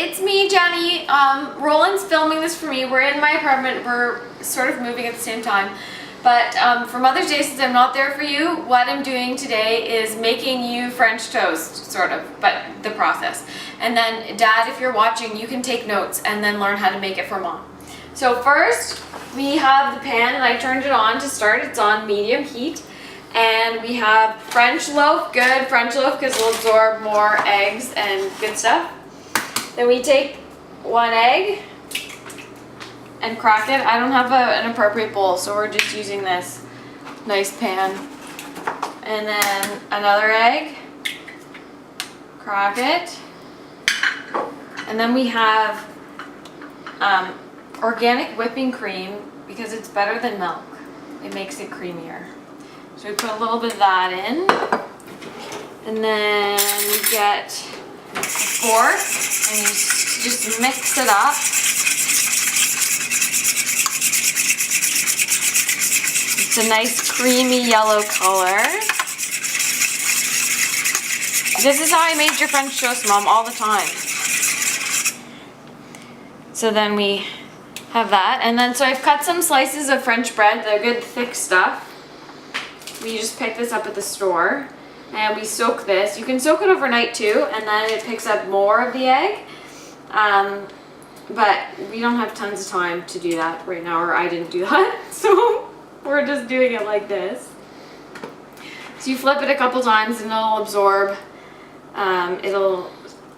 it's me, Jenny. Roland's filming this for me. We're in my apartment. We're sort of moving at the same time. But for Mother's Day, since I'm not there for you, what I'm doing today is making you French toast, sort of, but the process. And then, Dad, if you're watching, you can take notes and then learn how to make it for Mom. So first, we have the pan, and I turned it on to start. It's on medium heat. And we have French loaf, good French loaf, because it'll absorb more eggs and good stuff. Then we take 1 egg and crack it. I don't have an appropriate bowl, so we're just using this nice pan. And then another egg, crack it. And then we have organic whipping cream because it's better than milk. It makes it creamier. So we put a little bit of that in. And then we get a fork and you just mix it up. It's a nice creamy yellow color. This is how I made your French toast, Mom, all the time. So then we have that. And then so I've cut some slices of French bread, the good thick stuff. We just pick this up at the store. And we soak this. You can soak it overnight too, and then it picks up more of the egg. But we don't have tons of time to do that right now, or I didn't do that. So we're just doing it like this. So you flip it a couple times and it'll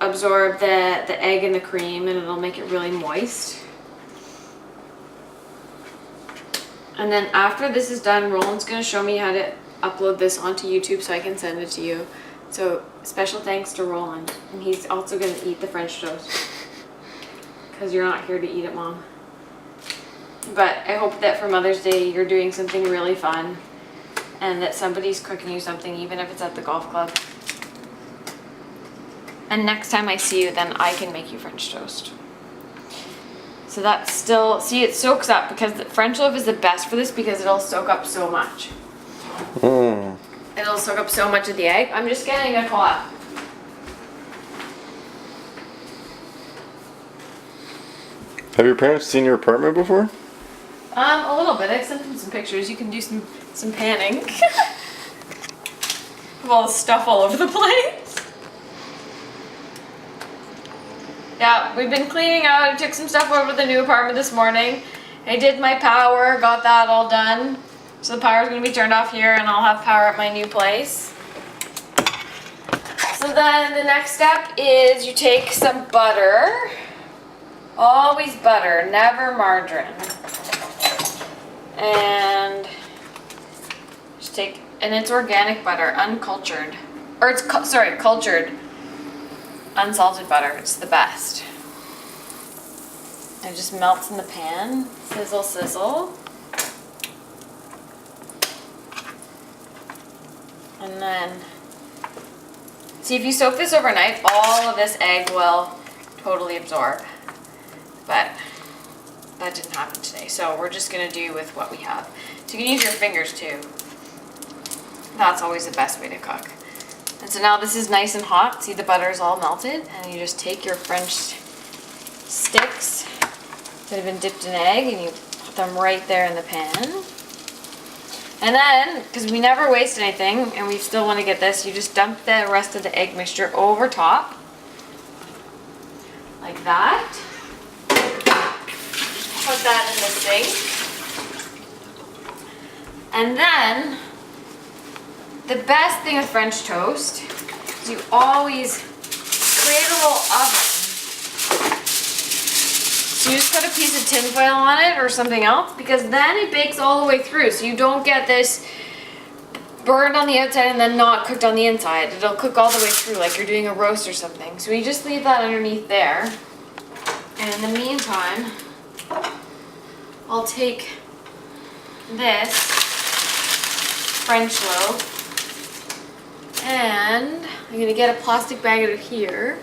absorb the egg and the cream, and it'll make it really moist. And then after this is done, Roland's going to show me how to upload this onto YouTube so I can send it to you. So special thanks to Roland. And he's also going to eat the French toast. Because you're not here to eat it, Mom. But I hope that for Mother's Day you're doing something really fun. And that somebody's cooking you something, even if it's at the golf club. And next time I see you, then I can make you French toast. So that's still, see, it soaks up, because the French loaf is the best for this because it'll soak up so much. It'll soak up so much of the egg. I'm just getting a pot. Have your parents seen your apartment before? A little bit. I've sent them some pictures. You can do some panning. With all the stuff all over the place. Yeah, we've been cleaning out. I took some stuff over to the new apartment this morning. I did my power, got that all done. So the power's going to be turned off here, and I'll have power at my new place. So then the next step is you take some butter. Always butter, never margarine. And just take, and it's organic butter, uncultured. Or it's, cultured. Unsalted butter, it's the best. It just melts in the pan. Sizzle, sizzle. And then, see, if you soak this overnight, all of this egg will totally absorb. But that didn't happen today, so we're just gonna do with what we have. So you can use your fingers too. That's always the best way to cook. And so now this is nice and hot. See, the butter's all melted, and you just take your French sticks that have been dipped in egg, and you put them right there in the pan. And then, because we never waste anything, and we still want to get this, you just dump the rest of the egg mixture over top. Like that. Put that in the sink. And then, the best thing with French toast is you always create a little oven. So you just put a piece of tin foil on it or something else, because then it bakes all the way through. So you don't get this burned on the outside and then not cooked on the inside. It'll cook all the way through like you're doing a roast or something. So we just leave that underneath there. And in the meantime, I'll take this French loaf. And I'm gonna get a plastic bag out of here.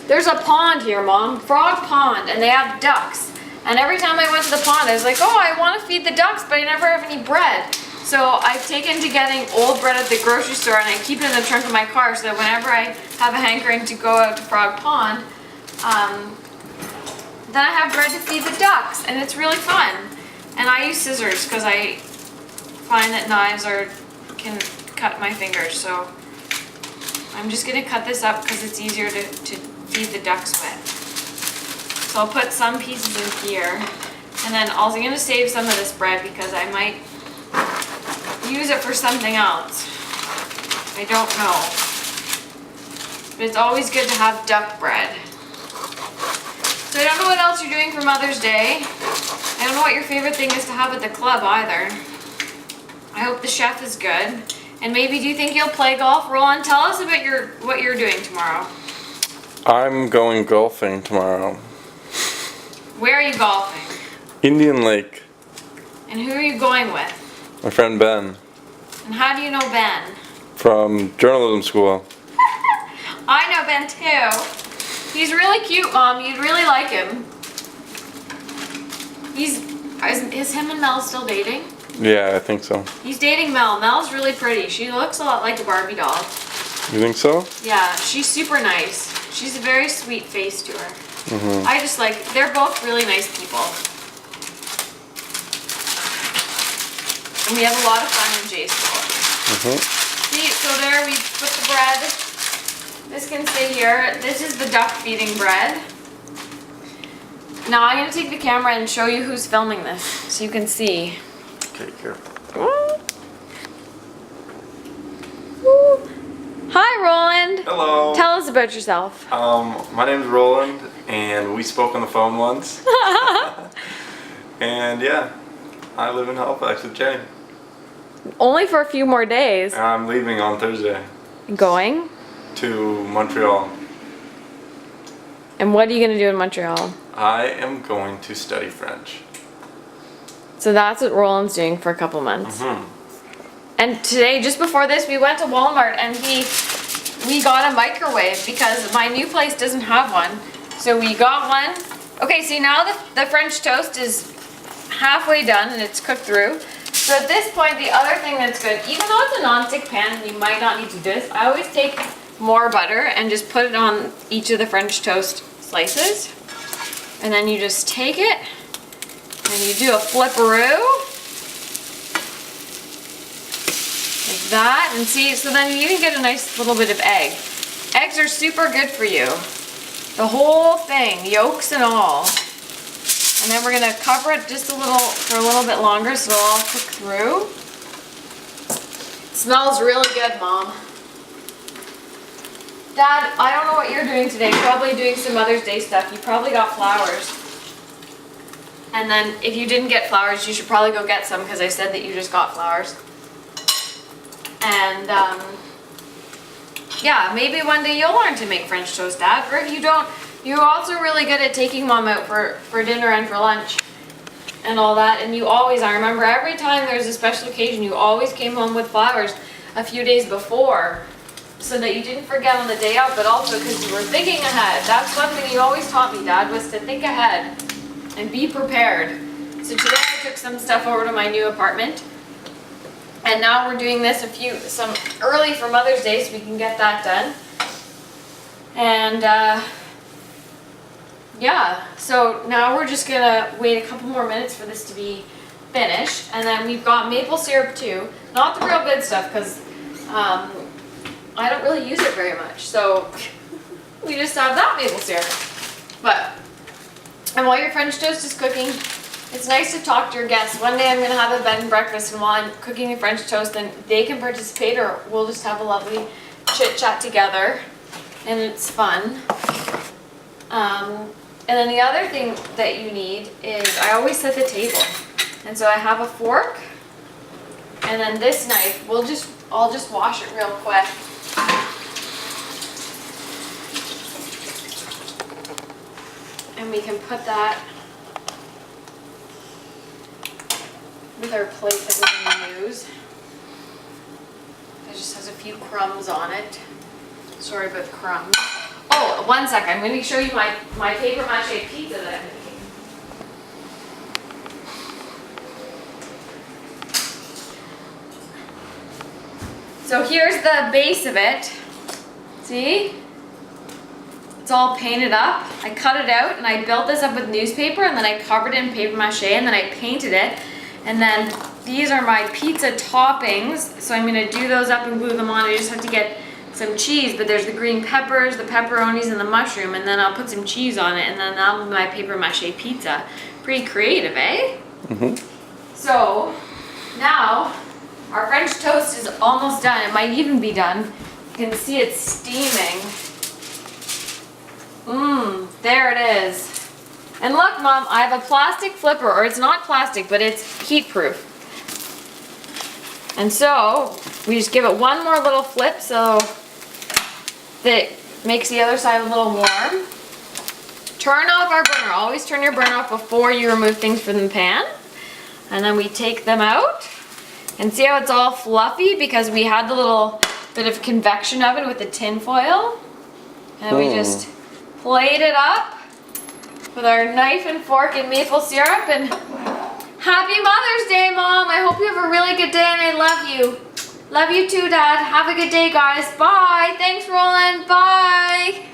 There's a pond here, Mom, frog pond, and they have ducks. And every time I went to the pond, I was like, oh, I want to feed the ducks, but I never have any bread. So I've taken to getting old bread at the grocery store and I keep it in the trunk of my car so that whenever I have a hankering to go out to Frog Pond, then I have bread to feed the ducks, and it's really fun. And I use scissors because I find that knives can cut my fingers, so I'm just gonna cut this up because it's easier to feed the ducks with. So I'll put some pieces in here, and then also I'm gonna save some of this bread because I might use it for something else. I don't know. But it's always good to have duck bread. So I don't know what else you're doing for Mother's Day. I don't know what your favorite thing is to have at the club either. I hope the chef is good. And maybe do you think you'll play golf? Roland, tell us about what you're doing tomorrow. I'm going golfing tomorrow. Where are you golfing? Indian Lake. And who are you going with? My friend Ben And how do you know Ben? from journalism school. I know Ben too. He's really cute, Mom. You'd really like him. Is him and Mel still dating? Yeah, I think so. He's dating Mel. Mel's really pretty. She looks a lot like a Barbie doll. You think so? Yeah, she's super nice. She's a very sweet face to her. Mm-hmm. I just they're both really nice people. And we have a lot of fun in J School. Mm-hmm. See, so there we put the bread. This can stay here. This is the duck feeding bread. Now I'm going to take the camera and show you who's filming this so you can see. Okay, here. Hi, Roland. Hello. Tell us about yourself. My name's Roland, and we spoke on the phone once. And yeah, I live in Halifax with Jenny. Only for a few more days. And I'm leaving on Thursday Going? to Montreal. And what are you going to do in Montreal? I am going to study French. So that's what Roland's doing for a couple months. Mm-hmm. And today, just before this, we went to Walmart and we got a microwave because my new place doesn't have one. So we got one. Okay, see now the French toast is halfway done and it's cooked through. So at this point, the other thing that's good, even though it's a non-stick pan and you might not need to do this, I always take more butter and just put it on each of the French toast slices. And then you just take it and you do a flipperoo. Like that, and see, so then you even get a nice little bit of egg. Eggs are super good for you. The whole thing, yolks and all. And then we're gonna cover it just for a little bit longer so it'll all cook through. It smells really good, Mom. Dad, I don't know what you're doing today. You're probably doing some Mother's Day stuff. You probably got flowers. And then if you didn't get flowers, you should probably go get some because I said that you just got flowers. And yeah, maybe one day you'll learn to make French toast, Dad. Or if you don't, you're also really good at taking Mom out for dinner and for lunch and all that. And you always, I remember every time there was a special occasion, you always came home with flowers a few days before so that you didn't forget on the day out, but also because you were thinking ahead. That's one thing you always taught me, Dad, was to think ahead and be prepared. So today I took some stuff over to my new apartment. And now we're doing this some early for Mother's Day so we can get that done. And yeah, so now we're just gonna wait a couple more minutes for this to be finished. And then we've got maple syrup too. Not the real good stuff because I don't really use it very much. So we just have that maple syrup. And while your French toast is cooking, it's nice to talk to your guests. One day I'm going to have a bed and breakfast, and while I'm cooking the French toast, then they can participate, or we'll just have a lovely chit chat together, and it's fun. And then the other thing that you need is, I always set the table, and so I have a fork, and then this knife. I'll just wash it real quick. And we can put that with our plate that we're going to use. It just has a few crumbs on it. Sorry about the crumbs. Oh, 1 second. I'm going to show you my paper mache pizza that I'm making. So here's the base of it. See? It's all painted up. I cut it out and I built this up with newspaper and then I covered it in paper mache and then I painted it. And then these are my pizza toppings. So I'm gonna do those up and glue them on. I just have to get some cheese, but there's the green peppers, the pepperonis, and the mushroom, and then I'll put some cheese on it, and then that'll be my paper mache pizza. Pretty creative, eh? So now our French toast is almost done. It might even be done. You can see it's steaming. There it is. And look, Mom, I have a plastic flipper, or it's not plastic, but it's heat proof. And so we just give it one more little flip so that makes the other side a little warm. Turn off our burner. Always turn your burner off before you remove things from the pan. And then we take them out. And see how it's all fluffy because we had the little bit of convection oven with the tin foil. And we just plate it up with our knife and fork and maple syrup. And happy Mother's Day, Mom. I hope you have a really good day and I love you. Love you too, Dad. Have a good day, guys. Bye. Thanks, Roland. Bye.